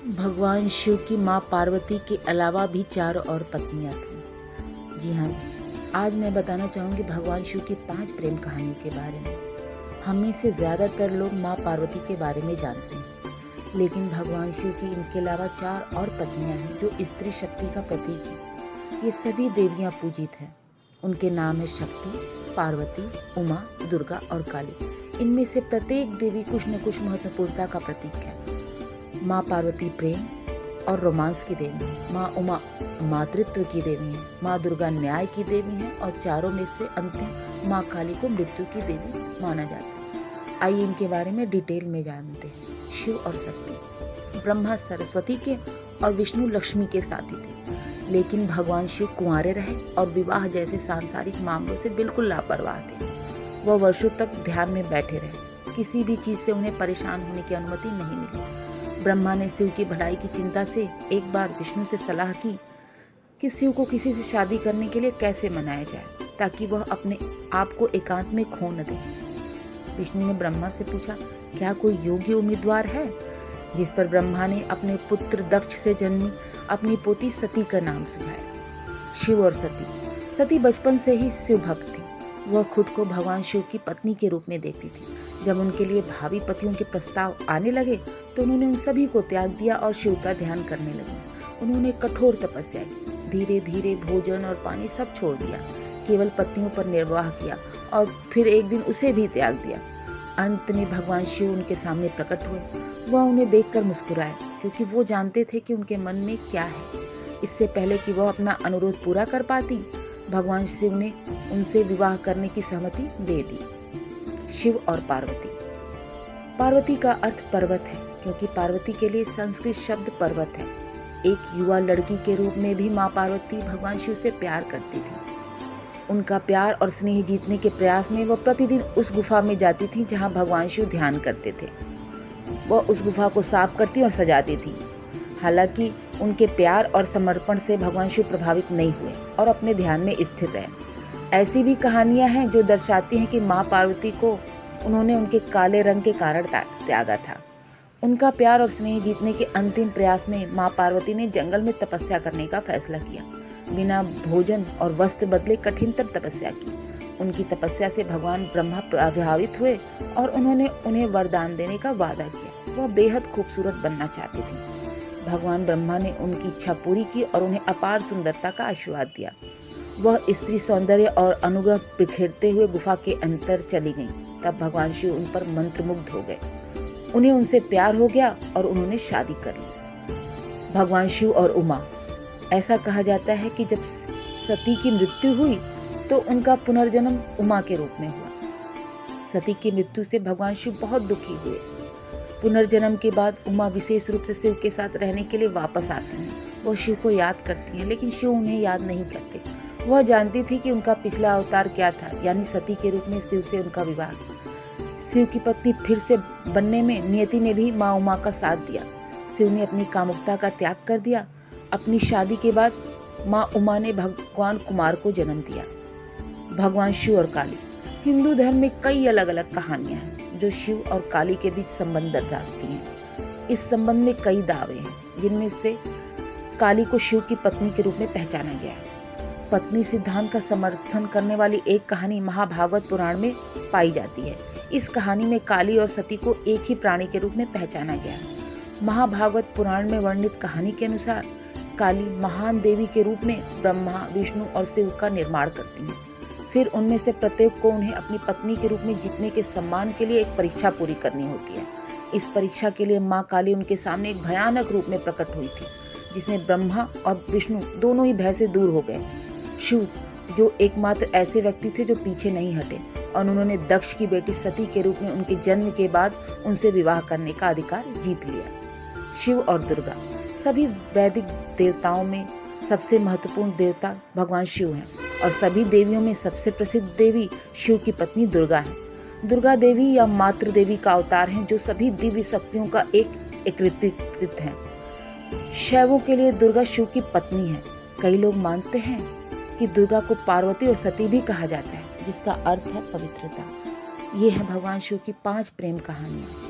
भगवान शिव की माँ पार्वती के अलावा भी 4 और पत्नियाँ थीं। जी हाँ, आज मैं बताना चाहूँगी भगवान शिव की 5 प्रेम कहानियों के बारे में। हम में से ज़्यादातर लोग माँ पार्वती के बारे में जानते हैं, लेकिन भगवान शिव की इनके अलावा 4 और पत्नियाँ हैं जो स्त्री शक्ति का प्रतीक है। ये सभी देवियाँ पूजित हैं। उनके नाम है शक्ति, पार्वती, उमा, दुर्गा और काली। इनमें से प्रत्येक देवी कुछ न कुछ महत्वपूर्णता का प्रतीक है। माँ पार्वती प्रेम और रोमांस की देवी है, माँ उमा मातृत्व की देवी है, माँ दुर्गा न्याय की देवी है और चारों में से अंतिम माँ काली को मृत्यु की देवी माना जाता है। आइए इनके बारे में डिटेल में जानते हैं। शिव और शक्ति। ब्रह्मा सरस्वती के और विष्णु लक्ष्मी के साथी थे, लेकिन भगवान शिव कुंवारे रहे और विवाह जैसे सांसारिक मामलों से बिल्कुल लापरवाह थे। वह वर्षों तक ध्यान में बैठे रहे, किसी भी चीज से उन्हें परेशान होने की अनुमति नहीं मिली। ब्रह्मा ने शिव की भलाई की चिंता से एक बार विष्णु से सलाह की कि शिव को किसी से शादी करने के लिए कैसे मनाया जाए ताकि वह अपने आप को एकांत में खो न दे। विष्णु ने ब्रह्मा से पूछा, क्या कोई योग्य उम्मीदवार है? जिस पर ब्रह्मा ने अपने पुत्र दक्ष से जन्मी अपनी पोती सती का नाम सुझाया। शिव और सती। सती बचपन से ही शिव भक्त थी। वह खुद को भगवान शिव की पत्नी के रूप में देखती थी। जब उनके लिए भावी पतियों के प्रस्ताव आने लगे तो उन्होंने उन सभी को त्याग दिया और शिव का ध्यान करने लगी। उन्होंने कठोर तपस्या की, धीरे धीरे भोजन और पानी सब छोड़ दिया, केवल पत्नियों पर निर्वाह किया और फिर एक दिन उसे भी त्याग दिया। अंत में भगवान शिव उनके सामने प्रकट हुए। वह उन्हें देखकर मुस्कुराए, क्योंकि वो जानते थे कि उनके मन में क्या है। इससे पहले कि वह अपना अनुरोध पूरा कर पाती, भगवान शिव ने उनसे विवाह करने की सहमति दे दी। शिव और पार्वती। पार्वती का अर्थ पर्वत है, क्योंकि पार्वती के लिए संस्कृत शब्द पर्वत है। एक युवा लड़की के रूप में भी माँ पार्वती भगवान शिव से प्यार करती थी। उनका प्यार और स्नेह जीतने के प्रयास में वह प्रतिदिन उस गुफा में जाती थी जहाँ भगवान शिव ध्यान करते थे। वह उस गुफा को साफ करती और सजाती थी। हालांकि उनके प्यार और समर्पण से भगवान शिव प्रभावित नहीं हुए और अपने ध्यान में स्थिर रहे। ऐसी भी कहानियां हैं जो दर्शाती हैं कि माँ पार्वती को उन्होंने उनके काले रंग के कारण त्यागा था। उनका प्यार और स्नेह जीतने के अंतिम प्रयास में माँ पार्वती ने जंगल में तपस्या करने का फैसला किया। बिना भोजन और वस्त्र बदले कठिनतम तपस्या की। उनकी तपस्या से भगवान ब्रह्मा प्रभावित हुए और उन्होंने उन्हें वरदान देने का वादा किया। वह बेहद खूबसूरत बनना चाहती थी। भगवान ब्रह्मा ने उनकी इच्छा पूरी की और उन्हें अपार सुंदरता का आशीर्वाद दिया। वह स्त्री सौंदर्य और अनुग्रह बिखेरते हुए गुफा के अंदर चली गईं। तब भगवान शिव उन पर मंत्रमुग्ध हो गए। उन्हें उनसे प्यार हो गया और उन्होंने शादी कर ली। भगवान शिव और उमा। ऐसा कहा जाता है कि जब सती की मृत्यु हुई तो उनका पुनर्जन्म उमा के रूप में हुआ। सती की मृत्यु से भगवान शिव बहुत दुखी हुए। पुनर्जन्म के बाद उमा विशेष रूप से शिव के साथ रहने के लिए वापस आती हैं। वो शिव को याद करती हैं, लेकिन शिव उन्हें याद नहीं करते। वह जानती थी कि उनका पिछला अवतार क्या था, यानी सती के रूप में शिव से उनका विवाह। शिव की पत्नी फिर से बनने में नियति ने भी माँ उमा का साथ दिया। शिव ने अपनी कामुकता का त्याग कर दिया। अपनी शादी के बाद माँ उमा ने भगवान कुमार को जन्म दिया। भगवान शिव और काली। हिंदू धर्म में कई अलग अलग कहानियां हैं जो शिव और काली के बीच संबंध दर्शाती हैं। इस संबंध में कई दावे हैं, जिनमें से काली को शिव की पत्नी के रूप में पहचाना गया है। पत्नी सिद्धांत का समर्थन करने वाली एक कहानी महाभागवत पुराण में पाई जाती है। इस कहानी में काली और सती को एक ही प्राणी के रूप में पहचाना गया है। महाभागवत पुराण में वर्णित कहानी के अनुसार काली महान देवी के रूप में ब्रह्मा, विष्णु और शिव का निर्माण करती हैं। फिर उनमें से प्रत्येक को उन्हें अपनी पत्नी के रूप में जीतने के सम्मान के लिए एक परीक्षा पूरी करनी होती है। इस परीक्षा के लिए माँ काली उनके सामने एक भयानक रूप में प्रकट हुई थी, जिसमें ब्रह्मा और विष्णु दोनों ही भय से दूर हो गए। शिव जो एकमात्र ऐसे व्यक्ति थे जो पीछे नहीं हटे और उन्होंने दक्ष की बेटी सती के रूप में उनके जन्म के बाद उनसे विवाह करने का अधिकार जीत लिया। शिव और दुर्गा। सभी वैदिक देवताओं में सबसे महत्वपूर्ण देवता भगवान शिव हैं और सभी देवियों में सबसे प्रसिद्ध देवी शिव की पत्नी दुर्गा है। दुर्गा देवी या मातृ देवी का अवतार हैं जो सभी दिव्य शक्तियों का एक एकीकृत है। शैवों के लिए दुर्गा शिव की पत्नी है। कई लोग मानते हैं कि दुर्गा को पार्वती और सती भी कहा जाता है, जिसका अर्थ है पवित्रता। ये है भगवान शिव की 5 प्रेम कहानियाँ।